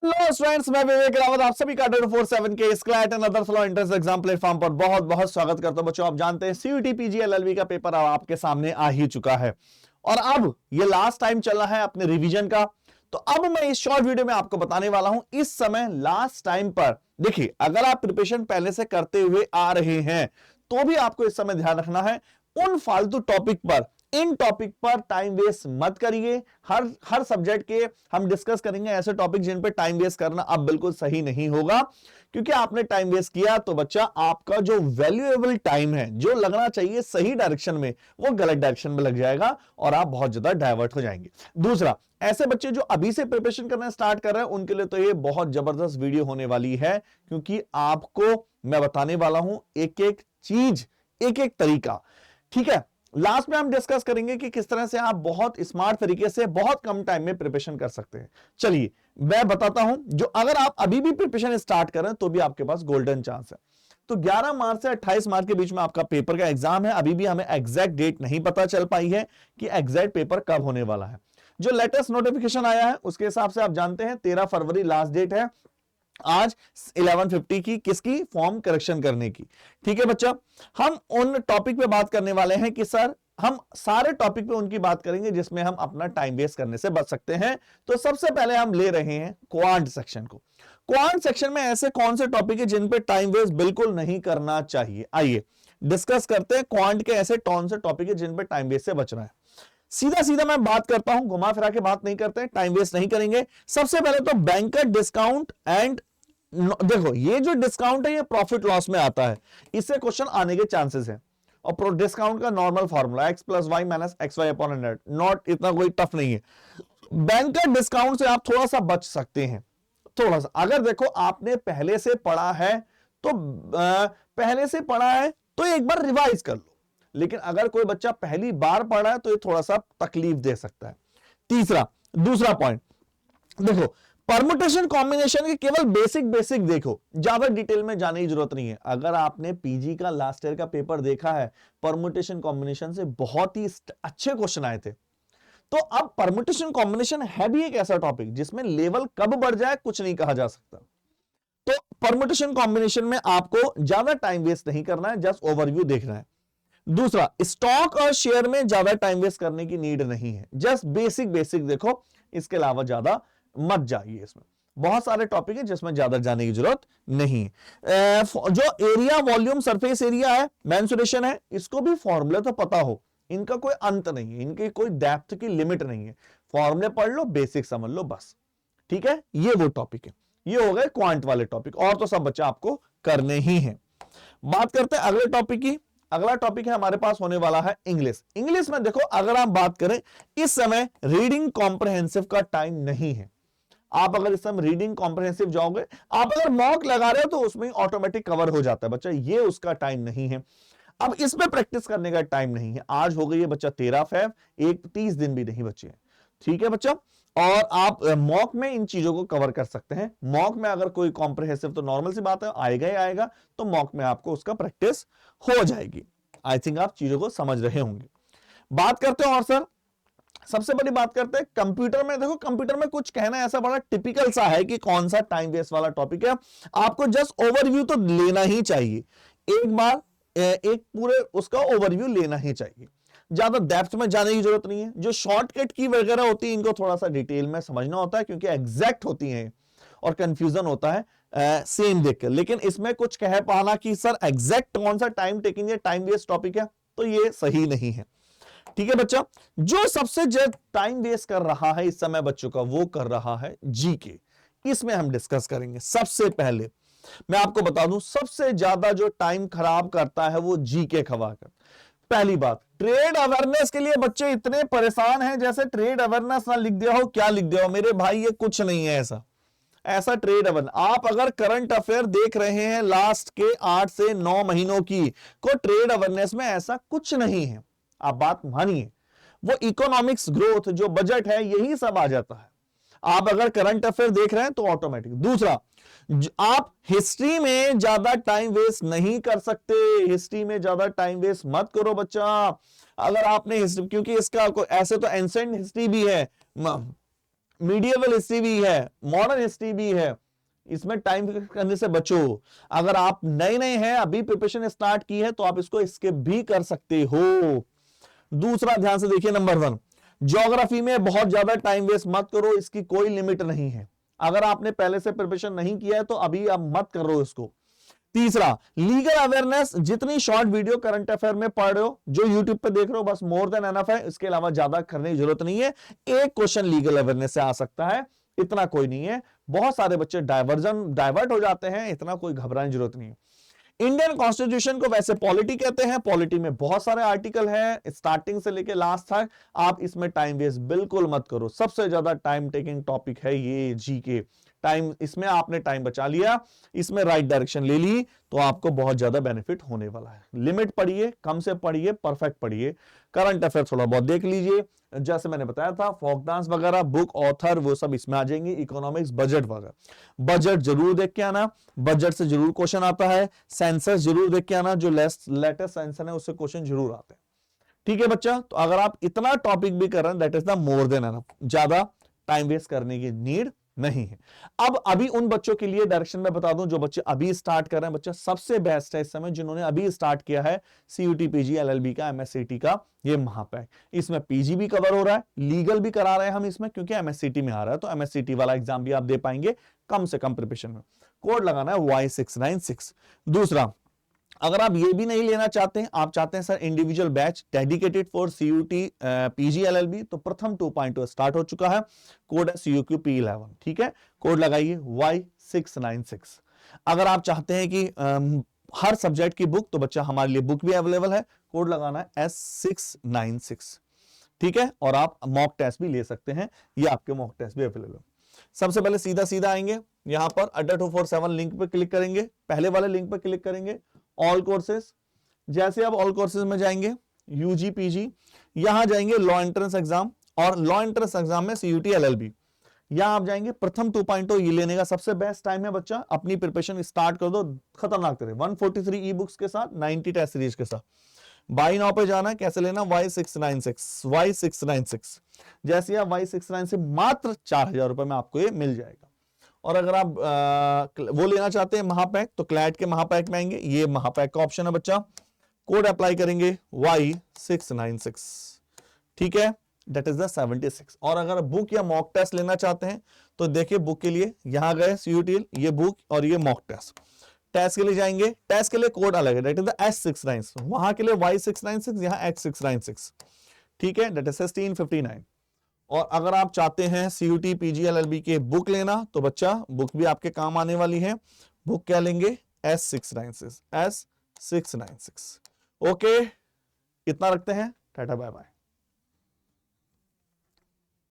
Hello students, मैं विवेक रावत आप सभी का 24/7 के CLAT and other law entrance exam platform पर बहुत बहुत स्वागत करता हूं। बच्चों, आप जानते हैं सीयूटी पीजी एलएलबी का पेपर अब आपके सामने आ ही चुका है और अब ये लास्ट टाइम चल रहा है अपने रिवीजन का। तो अब मैं इस शॉर्ट वीडियो में आपको बताने वाला हूं इस समय लास्ट टाइम पर। देखिए, अगर आप प्रिपरेशन पहले से करते हुए आ रहे हैं तो भी आपको इस समय ध्यान रखना है उन फालतू टॉपिक पर, इन टॉपिक पर टाइम वेस्ट मत करिए। हर सब्जेक्ट के हम डिस्कस करेंगे ऐसे टॉपिक जिन पे टाइम वेस्ट करना अब बिल्कुल सही नहीं होगा, क्योंकि आपने टाइम वेस्ट किया तो बच्चा आपका जो वैल्यूएबल टाइम है जो लगना चाहिए सही डायरेक्शन में, वो गलत डायरेक्शन में लग जाएगा और आप बहुत ज्यादा डाइवर्ट हो जाएंगे। दूसरा, ऐसे बच्चे जो अभी से प्रिपरेशन करना स्टार्ट कर रहे हैं उनके लिए तो ये बहुत जबरदस्त वीडियो होने वाली है, क्योंकि आपको मैं बताने वाला हूं एक एक चीज, एक एक तरीका। ठीक है, लास्ट में हम डिस्कस करेंगे कि किस तरह से आप बहुत स्मार्ट तरीके से बहुत कम टाइम में प्रिपरेशन कर सकते हैं। चलिए मैं बताता हूं, जो अगर आप अभी भी प्रिपरेशन स्टार्ट करें तो भी आपके पास गोल्डन चांस है। तो 11 मार्च से 28 मार्च के बीच में आपका पेपर का एग्जाम है। अभी भी हमें एग्जैक्ट डेट नहीं पता चल पाई है कि एग्जैक्ट पेपर कब होने वाला है। जो लेटेस्ट नोटिफिकेशन आया है उसके हिसाब से आप जानते हैं 13 फरवरी लास्ट डेट है आज 11:50 की, किसकी? फॉर्म करेक्शन करने की। ठीक है बच्चा, हम उन टॉपिक पे बात करने वाले हैं कि सर हम सारे टॉपिक पे उनकी बात करेंगे जिसमें हम अपना टाइम वेस्ट करने से बच सकते हैं। तो सबसे पहले हम ले रहे हैं क्वांट सेक्शन को। क्वांट सेक्शन में ऐसे कौन से टॉपिक है जिन पे टाइम वेस्ट बिल्कुल नहीं करना चाहिए? आइए डिस्कस करते हैं क्वांट के ऐसे कौन से टॉपिक है जिन पे टाइम वेस्ट से बचना है। सीधा सीधा मैं बात करता हूं, घुमा फिरा के बात नहीं करते हैं, टाइम वेस्ट नहीं करेंगे। सबसे पहले तो बैंकर डिस्काउंट एंड देखो, ये जो डिस्काउंट है ये प्रॉफिट लॉस में आता है, इससे क्वेश्चन आने के चांसेस हैं। और डिस्काउंट का normal formula x plus y minus x y upon 100, not इतना कोई टफ नहीं है। बैंकर डिस्काउंट से आप थोड़ा सा बच सकते हैं, थोड़ा सा। अगर देखो आपने पहले से पढ़ा है तो पहले से पढ़ा है तो एक बार रिवाइज कर लो, लेकिन अगर कोई बच्चा पहली बार पढ़ा है तो ये थोड़ा सा तकलीफ दे सकता है। दूसरा पॉइंट देखो, परमुटेशन कॉम्बिनेशन के केवल बेसिक देखो, ज्यादा डिटेल में जाने की जरूरत नहीं है। अगर आपने पीजी का लास्ट ईयर का पेपर देखा है, परमुटेशन कॉम्बिनेशन से बहुत ही अच्छे क्वेश्चन आए थे। तो अब परमुटेशन कॉम्बिनेशन है भी एक ऐसा टॉपिक जिसमें लेवल कब बढ़ जाए कुछ नहीं कहा जा सकता। तो परमुटेशन कॉम्बिनेशन में आपको ज्यादा टाइम वेस्ट नहीं करना है, जस्ट ओवरव्यू देखना है। दूसरा, स्टॉक और शेयर में ज्यादा टाइम वेस्ट करने की नीड नहीं है, जस्ट बेसिक देखो, इसके अलावा ज्यादा मत जाइए। इसमें बहुत सारे टॉपिक है जिसमें ज्यादा जाने की जरूरत नहीं है। जो एरिया, वॉल्यूम, सरफेस एरिया है, मेंसुरेशन है, इसको भी फॉर्मूला तो पता हो, इनका कोई अंत नहीं है, इनकी कोई डेप्थ की लिमिट नहीं है। फॉर्मूले पढ़ लो, बेसिक समझ लो, बस। ठीक है, ये वो टॉपिक है, ये हो गए क्वांट वाले टॉपिक, और तो सब बच्चा आपको करने ही है। बात करते हैं अगले टॉपिक की। अगला टॉपिक है हमारे पास होने वाला है इंग्लिश। इंग्लिश में देखो, अगर आप बात करें इस समय रीडिंग कॉम्प्रहेंसिव का टाइम नहीं है। आप अगर इस समय रीडिंग कॉम्प्रहेंसिव जाओगे, आप अगर मॉक लगा रहे हो तो उसमें ऑटोमेटिक कवर हो जाता है बच्चा, ये उसका टाइम नहीं है। अब इसमें प्रैक्टिस करने का टाइम नहीं है। आज हो गई है बच्चा 13 फेब, एक 30 दिन भी नहीं बचे हैं। ठीक है बच्चा, और आप मॉक में इन चीजों को कवर कर सकते हैं। मॉक में अगर कोई कॉम्प्रहेंसिव, तो नॉर्मल सी बात है, आएगा ही आएगा, तो मॉक में आपको उसका प्रैक्टिस हो जाएगी। आई थिंक आप चीजों को समझ रहे होंगे। बात करते हैं और सर सबसे बड़ी बात करते हैं कंप्यूटर में। देखो, कंप्यूटर में कुछ कहना ऐसा बड़ा टिपिकल सा है कि कौन सा टाइम वेस्ट वाला टॉपिक है, आपको जस्ट ओवरव्यू तो लेना ही चाहिए। एक बार एक पूरे उसका ओवरव्यू लेना ही चाहिए, ज्यादा डेप्थ में जाने की जरूरत नहीं है। जो शॉर्टकट की वगैरह होती है इनको थोड़ा सा डिटेल में समझना होता है, क्योंकि एग्जैक्ट होती हैं और कंफ्यूजन होता है सेम देखकर। लेकिन इसमें कुछ कह पाना कि सर एग्जैक्ट कौन सा टाइम टेकिंग है, टाइम वेस्ट टॉपिक है, तो ये सही नहीं है। ठीक है बच्चा, जो सबसे ज्यादा टाइम वेस्ट कर रहा है इस समय बच्चों का, वो कर रहा है जीके। इसमें हम डिस्कस करेंगे। सबसे पहले मैं आपको बता दूं, सबसे ज्यादा जो टाइम खराब करता है वो जीके खवा कर। पहली बात, ट्रेड अवेयरनेस के लिए बच्चे इतने परेशान हैं, जैसे ट्रेड अवेयरनेस ना लिख दिया हो। क्या लिख दिया हो मेरे भाई, ये कुछ नहीं है ऐसा ट्रेड अवेयरनेस। आप अगर करंट अफेयर देख रहे हैं लास्ट के 8 से 9 महीनों की, को ट्रेड अवेयरनेस में ऐसा कुछ नहीं है। आप बात मानिए, वो इकोनॉमिक्स, ग्रोथ, जो बजट है, यही सब आ जाता है। आप अगर करंट अफेयर देख रहे हैं तो ऑटोमेटिक। दूसरा, आप हिस्ट्री में ज्यादा टाइम वेस्ट नहीं कर सकते। हिस्ट्री में ज्यादा टाइम वेस्ट मत करो बच्चा। अगर आपने हिस्ट्री, क्योंकि इसका ऐसे तो एंसेंट हिस्ट्री भी है, मीडिएवल हिस्ट्री भी है, मॉडर्न हिस्ट्री भी है, इसमें टाइम करने से बचो। अगर आप नए नए हैं, अभी प्रिपरेशन स्टार्ट की है, तो आप इसको स्किप भी कर सकते हो। दूसरा ध्यान से देखिए, नंबर 1, ज्योग्राफी में बहुत ज्यादा टाइम वेस्ट मत करो, इसकी कोई लिमिट नहीं है। अगर आपने पहले से प्रिपरेशन नहीं किया है तो अभी आप मत करो इसको। तीसरा, लीगल अवेयरनेस, जितनी शॉर्ट वीडियो करंट अफेयर में पढ़ रहे हो, जो यूट्यूब पे देख रहे हो, बस मोर देन एनफ है, इसके अलावा ज्यादा करने की जरूरत नहीं है। एक क्वेश्चन लीगल अवेयरनेस से आ सकता है, इतना कोई नहीं है। बहुत सारे बच्चे डाइवर्ट हो जाते हैं, इतना कोई घबराने की जरूरत नहीं है। इंडियन कॉन्स्टिट्यूशन को वैसे पॉलिटी कहते हैं, पॉलिटी में बहुत सारे आर्टिकल हैं, स्टार्टिंग से लेके लास्ट तक। आप इसमें टाइम वेस्ट बिल्कुल मत करो, सबसे ज्यादा टाइम टेकिंग टॉपिक है ये जीके। टाइम, इसमें आपने टाइम बचा लिया, इसमें राइट डायरेक्शन ले ली, तो आपको बहुत ज्यादा बेनिफिट होने वाला है। लिमिट पढ़िए, कम से पढ़िए, परफेक्ट पढ़िए। करंट अफेयर थोड़ा बहुत देख लीजिए, जैसे मैंने बताया था, फोक डांस वगैरह, बुक ऑथर, वो सब इसमें आ जाएंगे। इकोनॉमिक्स, बजट वगैरह, बजट जरूर देख के आना, बजट से जरूर क्वेश्चन आता है। सेंसस जरूर देख के आना, जो लेटेस्ट सेंसस है उससे क्वेश्चन जरूर आते हैं। ठीक है बच्चा, तो अगर आप इतना टॉपिक भी कर रहे हैं, that is the more than enough, ज्यादा टाइम वेस्ट करने की नीड नहीं है। अब अभी उन बच्चों के लिए डायरेक्शन में बता दूं, जो बच्चे अभी स्टार्ट कर रहे हैं, बच्चा सबसे बेस्ट है इस समय जिन्होंने अभी स्टार्ट किया है सीयूटी पीजी एलएलबी का, एमएससीटी का ये महापैक। इसमें पीजी भी कवर हो रहा है, लीगल भी करा रहे हैं हम इसमें, क्योंकि एमएससीटी में आ रहा है, तो एमएससीटी वाला एग्जाम भी आप दे पाएंगे कम से कम प्रिपरेशन में। कोड लगाना है Y696। दूसरा, अगर आप ये भी नहीं लेना चाहते हैं, आप चाहते हैं sir individual batch dedicated for CUET PG LLB, तो प्रथम 2.0 स्टार्ट हो चुका है। कोड है CUQ-P11, ठीक है, कोड लगाइए Y696। अगर आप चाहते हैं कि हर सब्जेक्ट की बुक, तो बच्चा हमारे लिए बुक भी अवेलेबल है, कोड लगाना है S696, ठीक है। और आप मॉक टेस्ट भी ले सकते हैं, ये आपके मॉक टेस्ट भी अवेलेबल है। सबसे पहले सीधा सीधा आएंगे यहां पर अड्डा 247 लिंक पर क्लिक करेंगे, पहले वाले लिंक पर क्लिक करेंगे, ऑल कोर्सेज। जैसे आप ऑल कोर्सेज में जाएंगे, यूजी पीजी, यहां जाएंगे लॉ एंट्रेंस एग्जाम, और लॉ एंट्रेंस एग्जाम में सीयूटी एलएलबी, यहां आप जाएंगे प्रथम 2.0। ये लेने का सबसे बेस्ट टाइम है बच्चा, अपनी प्रिपरेशन स्टार्ट कर दो, खतरनाक तरह 143 ई बुक्स के साथ, 90 टेस्ट सीरीज के साथ। बाई नाउ पे जाना है, कैसे लेना, Y696। जैसे आप Y696 मात्र 4,000 रुपए में आपको ये मिल जाएगा। और अगर आप वो लेना चाहते हैं महापैक, तो क्लैट के महापैक में आएंगे, ये महापैक का ऑप्शन है बच्चा, कोड अप्लाई करेंगे Y696, ठीक है, दैट इज द 76। और अगर बुक या मॉक टेस्ट लेना चाहते हैं, तो देखिए बुक के लिए यहां गए CUTL, ये बुक और ये मॉक टेस्ट। टेस्ट के लिए जाएंगे, टेस्ट के लिए कोड अलग है, दैट इज द S696, वहां के लिए Y696, यहां X696, ठीक है, दैट इज 1659। और अगर आप चाहते हैं CUT PG LLB के बुक लेना, तो बच्चा बुक भी आपके काम आने वाली है। बुक क्या लेंगे, S696। ओके, इतना रखते हैं, टाटा बाय बाय।